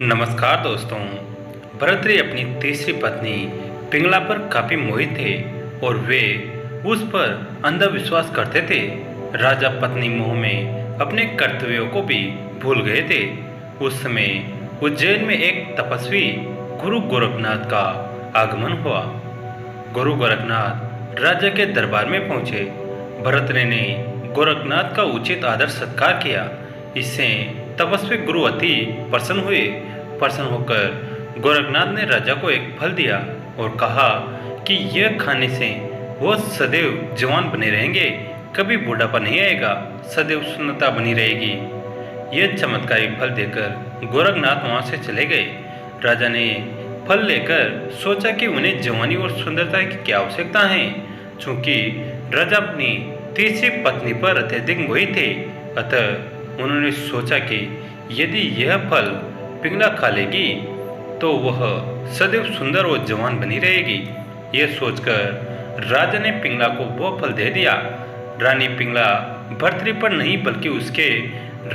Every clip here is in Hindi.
नमस्कार दोस्तों। भरतरी अपनी तीसरी पत्नी पिंगला पर काफी मोहित थे और वे उस पर अंधविश्वास करते थे। राजा पत्नी मोह में अपने कर्तव्यों को भी भूल गए थे। उस समय उज्जैन में एक तपस्वी गुरु गोरखनाथ का आगमन हुआ। गुरु गोरखनाथ राजा के दरबार में पहुंचे। भरतरी ने गोरखनाथ का उचित आदर सत्कार किया। इससे तपस्वी गुरु अति प्रसन्न हुए। प्रसन्न होकर गोरखनाथ ने राजा को एक फल दिया और कहा कि यह खाने से वो सदैव जवान बने रहेंगे, कभी बुढ़ापा नहीं आएगा, सदैव सुंदरता बनी रहेगी। यह चमत्कारी फल देकर गोरखनाथ वहां से चले गए। राजा ने फल लेकर सोचा कि उन्हें जवानी और सुंदरता की क्या आवश्यकता है। चूंकि राजा अपनी तीसरी पत्नी पर अत्यधिक मोहित थे, अतः उन्होंने सोचा कि यदि यह फल पिंगला खा लेगी तो वह सदैव सुंदर और जवान बनी रहेगी। यह सोचकर राजा ने पिंगला को वह फल दे दिया। रानी पिंगला भर्तृ पर नहीं बल्कि उसके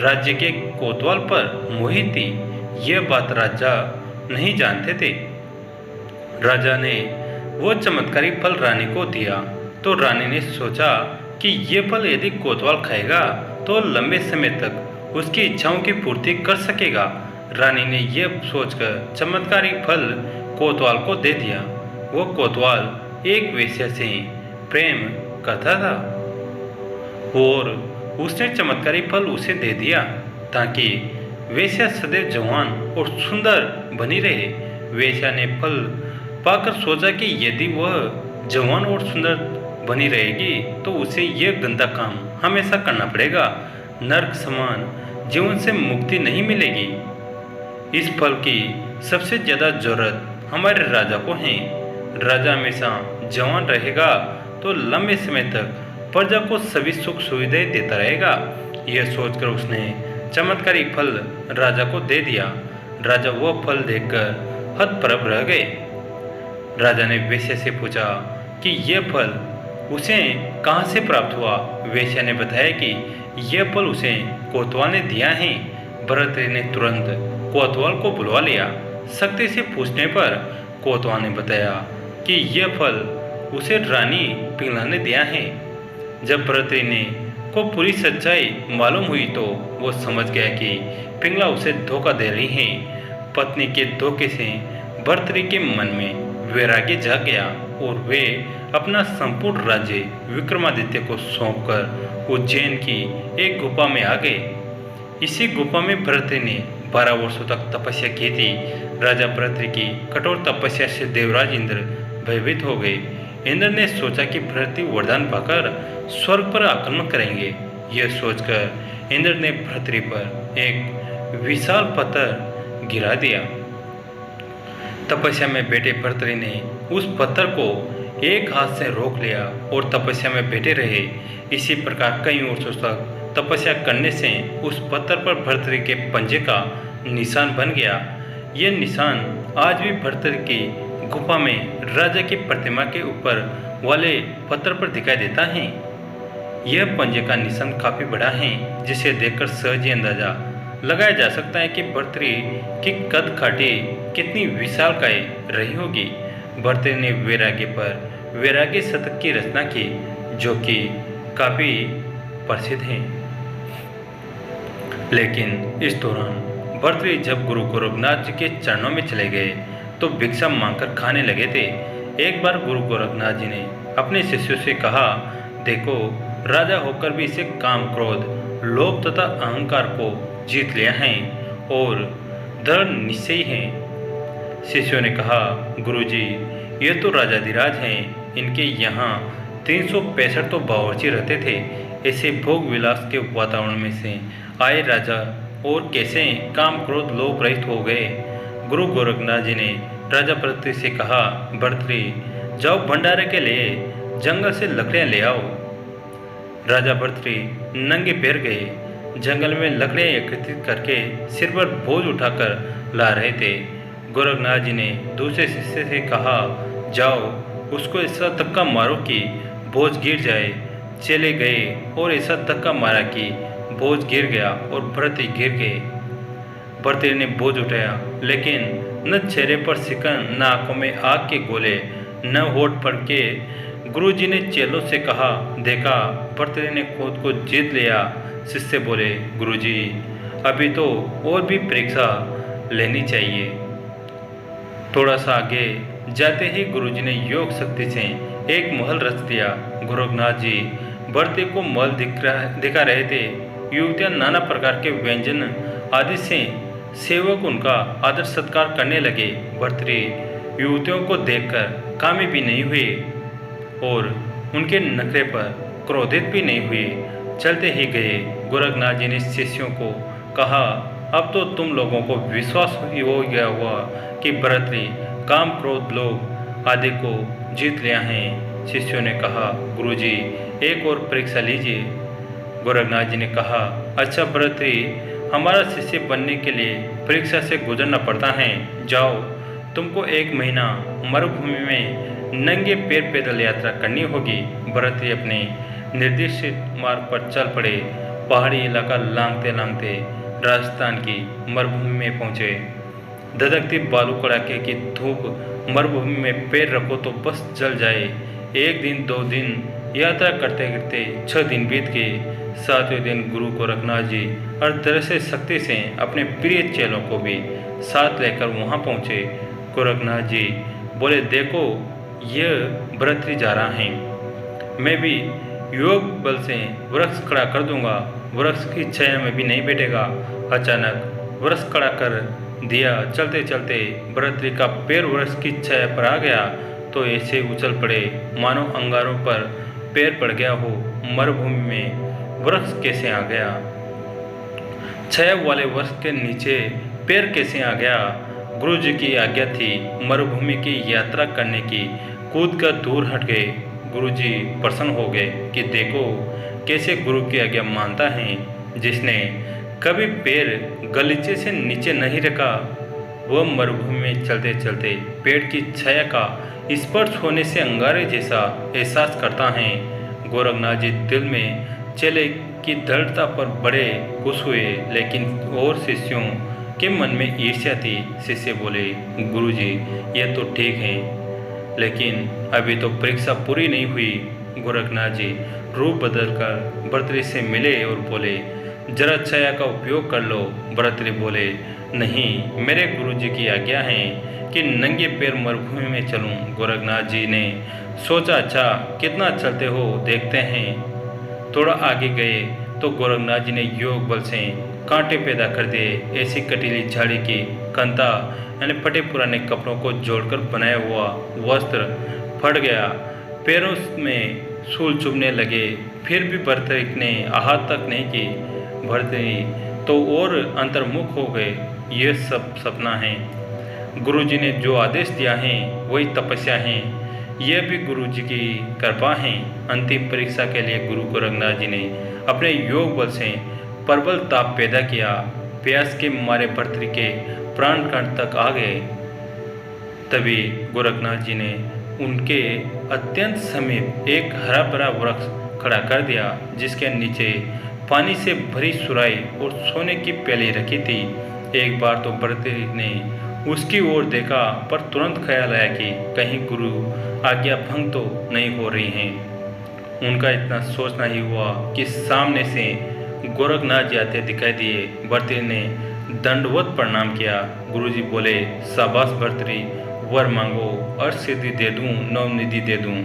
राज्य के कोतवाल पर मोहित थी। यह बात राजा नहीं जानते थे। राजा ने वो चमत्कारी फल रानी को दिया तो रानी ने सोचा कि यह फल यदि कोतवाल खाएगा तो लंबे समय तक उसकी इच्छाओं की पूर्ति कर सकेगा। रानी ने यह सोचकर चमत्कारी फल कोतवाल को दे दिया। वो कोतवाल एक वेश्या से प्रेम करता था और उसने चमत्कारी फल उसे दे दिया ताकि वेश्या सदैव जवान और सुंदर बनी रहे। वेश्या ने फल पाकर सोचा कि यदि वह जवान और सुंदर बनी रहेगी तो उसे यह गंदा काम हमेशा करना पड़ेगा। नर्क समान जीवन से मुक्ति नहीं मिलेगी। इस फल की सबसे ज्यादा जरूरत हमारे राजा को है। राजा हमेशा जवान रहेगा तो लंबे समय तक प्रजा को सभी सुख सुविधाएं देता रहेगा। यह सोचकर उसने चमत्कारी फल राजा को दे दिया। राजा वह फल देखकर हतप्रभ रह गए। राजा ने वेश्या से पूछा कि यह फल उसे कहाँ से प्राप्त हुआ। वेश्या ने बताया कि यह फल उसे कोतवाल ने दिया है। भरतरी ने तुरंत कोतवाल को बुलवा लिया। सख्ती से पूछने पर कोतवाल ने बताया कि यह फल उसे रानी पिंगला ने दिया है। जब भरतरी ने को पूरी सच्चाई मालूम हुई तो वो समझ गया कि पिंगला उसे धोखा दे रही है। पत्नी के धोखे से भरतरी के मन में वैराग्य जाग गया और वे अपना संपूर्ण राज्य विक्रमादित्य को सौंपकर उज्जैन की एक गुफा में आ गए। इसी गुफा में भरतरी ने 12 वर्षों तक तपस्या की थी। राजा भरतरी की कठोर तपस्या से देवराज इंद्र भयभीत हो गए। इंद्र ने सोचा कि भरतरी वरदान पाकर स्वर्ग पर आक्रमण करेंगे। यह सोचकर इंद्र ने भरतरी पर एक विशाल पत्थर गिरा दिया। तपस्या में बैठे भरतरी ने उस पत्थर को एक हाथ से रोक लिया और तपस्या में बैठे रहे। इसी प्रकार कई वर्षों तक तपस्या करने से उस पत्थर पर भरतरी के पंजे का निशान बन गया। यह निशान आज भी भरतरी की गुफा में राजा की प्रतिमा के ऊपर वाले पत्थर पर दिखाई देता है। यह पंजे का निशान काफी बड़ा है, जिसे देखकर सहज ही अंदाजा लगाया जा सकता है कि भरतरी की कद काठी कितनी विशालकाय रही होगी। भरतरी ने वैराग्य पर वैराग्य शतक की रचना की, जो कि काफी प्रसिद्ध है। लेकिन इस दौरान भरतरी जब गुरु गोरखनाथ जी के चरणों में चले गए तो भिक्षा मांगकर खाने लगे थे। एक बार गुरु गोरखनाथ जी ने अपने शिष्यों से कहा, देखो, राजा होकर भी इसे काम, क्रोध, लोभ तथा अहंकार को जीत लिया है और दृढ़ निश्चयी है। शिष्यों ने कहा, गुरुजी, ये तो राजाधिराज हैं, इनके यहाँ 365 तो बावर्ची रहते थे। ऐसे भोग विलास के वातावरण में से आए राजा और कैसे काम, क्रोध, लोभ रहित हो गए। गुरु गोरखनाथ जी ने राजा भरतरी से कहा, भरतरी, जाओ भंडारे के लिए जंगल से लकड़ियाँ ले आओ। राजा भरतरी नंगे पैर गए। जंगल में लकड़ियाँ एकत्रित करके सिर पर बोझ उठाकर ला रहे थे। गोरखनाथ जी ने दूसरे शिष्य से कहा, जाओ उसको ऐसा धक्का मारो कि बोझ गिर जाए। चले गए और ऐसा धक्का मारा कि बोझ गिर गया और भरतरी गिर गए। भर्तृहरि ने बोझ उठाया, लेकिन न चेहरे पर सिकन, न आंखों में आग के गोले, न होठ फड़के। गुरुजी ने चेलों से कहा, देखा, भर्तृहरि ने खुद को जीत लिया। शिष्य बोले, गुरुजी, अभी तो और भी परीक्षा लेनी चाहिए। थोड़ा सा आगे जाते ही गुरुजी ने योग शक्ति से एक महल रच दिया। गोरखनाथ जी भर्तृहरि को महल दिखा रहे थे। युवतियां नाना प्रकार के व्यंजन आदि से सेवक उनका आदर सत्कार करने लगे। भर्तृहरि युवतियों को देखकर कामी भी नहीं हुए और उनके नखरे पर क्रोधित भी नहीं हुए। चलते ही गए। गोरखनाथ जी ने शिष्यों को कहा, अब तो तुम लोगों को विश्वास हो गया हुआ कि भर्तृहरि काम, क्रोध, लोभ आदि को जीत लिया है। शिष्यों ने कहा, गुरुजी, एक और परीक्षा लीजिए। गोरखनाथ जी ने कहा, अच्छा भर्तृहरि, हमारा शिष्य बनने के लिए परीक्षा से गुजरना पड़ता है। जाओ, तुमको 1 महीना मरुभूमि में नंगे पैर पैदल यात्रा करनी होगी। भर्तृहरि अपने निर्देशित मार्ग पर चल पड़े। पहाड़ी इलाका लांघते लांघते राजस्थान की मरुभूमि में पहुँचे। धधकती बालू कड़ाके की धूप मरुभूमि में पैर रखो तो बस जल जाए। 1 दिन 2 दिन यात्रा करते करते 6 दिन बीत गए। 7वें दिन गुरु गोरखनाथ जी और दृश्य शक्ति से अपने प्रिय चेलों को भी साथ लेकर वहां पहुंचे। गोरखनाथ जी बोले, देखो, यह भर्तृहरि जा रहा है। मैं भी योग बल से वृक्ष खड़ा कर दूंगा। वृक्ष की छाया में भी नहीं बैठेगा। अचानक वृक्ष खड़ा कर दिया। चलते चलते भर्तृहरि का पैर वृक्ष की छाया पर आ गया तो ऐसे उछल पड़े मानो अंगारों पर पैर पड़ गया हो। मरुभूमि में वृक्ष कैसे आ गया? छाया वाले वृक्ष के नीचे पैर कैसे आ गया? गुरु जी की आज्ञा थी मरुभूमि की यात्रा करने की। कूद कर दूर हट गए। गुरु जी प्रसन्न हो गए कि देखो कैसे गुरु की आज्ञा मानता है। जिसने कभी पैर गलीचे से नीचे नहीं रखा, वह मरुभूमि में चलते चलते पेड़ की छाया का स्पर्श होने से अंगारे जैसा एहसास करता है। गोरखनाथ जी दिल में चेले की दृढ़ता पर बड़े खुश हुए, लेकिन और शिष्यों के मन में ईर्ष्या थी। शिष्य बोले, गुरुजी, यह तो ठीक है, लेकिन अभी तो परीक्षा पूरी नहीं हुई। गोरखनाथ जी रूप बदलकर भर्तृहरि से मिले और बोले, जरा छाया का उपयोग कर लो। भर्तृहरि बोले, नहीं, मेरे गुरुजी की आज्ञा है कि नंगे पैर मरुभूमि में चलूं। गोरखनाथ जी ने सोचा, अच्छा, कितना चलते हो देखते हैं। थोड़ा आगे गए तो गोरखनाथ जी ने योग बल से कांटे पैदा कर दिए। ऐसी कटीली झाड़ी की कंता यानी फटे पुराने कपड़ों को जोड़कर बनाया हुआ वस्त्र फट गया। पैरों में सूल चुभने लगे। फिर भी भर्तृहरि ने आहत तक नहीं की। भर्तृहरि तो और अंतर्मुख हो गए। यह सब सपना है। गुरुजी ने जो आदेश दिया है वही तपस्या है। यह भी गुरुजी की कृपा है। अंतिम परीक्षा के लिए गुरु गोरखनाथ जी ने अपने योग बल से प्रबल ताप पैदा किया। प्यास के मारे भर्तृहरि के प्राण कंठ तक आ गए। तभी गोरखनाथ जी ने उनके अत्यंत समीप एक हरा भरा वृक्ष खड़ा कर दिया, जिसके नीचे पानी से भरी सुराही और सोने की प्याली रखी थी। एक बार तो भर्तृहरि ने उसकी ओर देखा, पर तुरंत ख्याल आया कि कहीं गुरु आज्ञा भंग तो नहीं हो रही है। उनका इतना सोचना ही हुआ कि सामने से गोरखनाथ जी आते दिखाई दिए। भर्तृहरि ने दंडवत प्रणाम किया। गुरुजी बोले, शाबाश भर्तृहरि, वर मांगो, अर्थ सिद्धि दे दूँ, नवनिधि दे दूँ।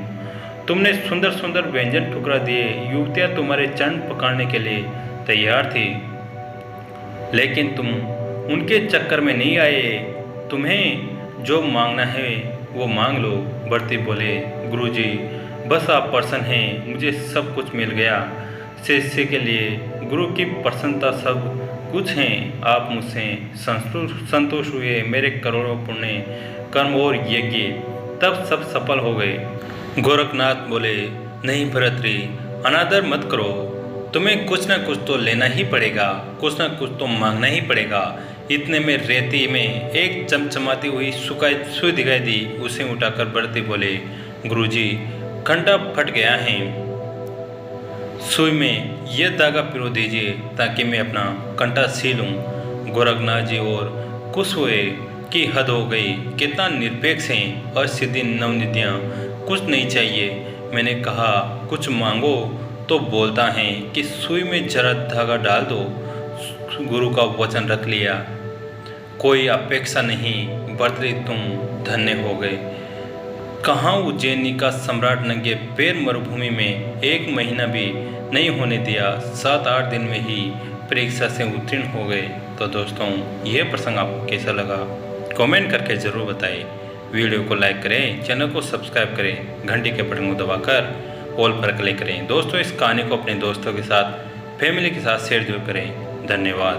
तुमने सुंदर सुंदर व्यंजन ठुकरा दिए। युवतियाँ तुम्हारे चरण पकड़ने के लिए तैयार थी, लेकिन तुम उनके चक्कर में नहीं आए। तुम्हें जो मांगना है वो मांग लो। भर्तृहरि बोले, गुरुजी, बस आप प्रसन्न हैं, मुझे सब कुछ मिल गया। शिष्य के लिए गुरु की प्रसन्नता सब कुछ है। आप मुझसे संतुष्ट हुए। मेरे करोड़ों पुण्य कर्म और यज्ञ तब सब सफल हो गए। गोरखनाथ बोले, नहीं भर्तृहरि, अनादर मत करो। तुम्हें कुछ ना कुछ तो लेना ही पड़ेगा, कुछ ना कुछ तो मांगना ही पड़ेगा। इतने में रेती में एक चमचमाती हुई सुई दिखाई दी। उसे उठाकर भर्तृहरि बोले, गुरुजी, कंटा फट गया है, सुई में यह धागा पिरो दीजिए ताकि मैं अपना कंटा सी लूँ। गोरखनाथ जी और खुश हुए कि हद हो गई, कितना निरपेक्ष हैं और सीधी नवनिधियाँ, कुछ नहीं चाहिए। मैंने कहा कुछ मांगो तो बोलता है कि सुई में जरा धागा डाल दो। गुरु का वचन रख लिया, कोई अपेक्षा नहीं, बर्तरी तुम धन्य हो गए। कहाँ उज्जैनी का सम्राट नंगे पैर मरुभूमि में 1 महीना भी नहीं होने दिया, 7-8 दिन में ही परीक्षा से उत्तीर्ण हो गए। तो दोस्तों, यह प्रसंग आपको कैसा लगा कमेंट करके ज़रूर बताएं। वीडियो को लाइक करें, चैनल को सब्सक्राइब करें, घंटी के बटन को दबाकर ऑल पर क्लिक करें। दोस्तों, इस कहानी को अपने दोस्तों के साथ, फैमिली के साथ शेयर जरूर करें। धन्यवाद।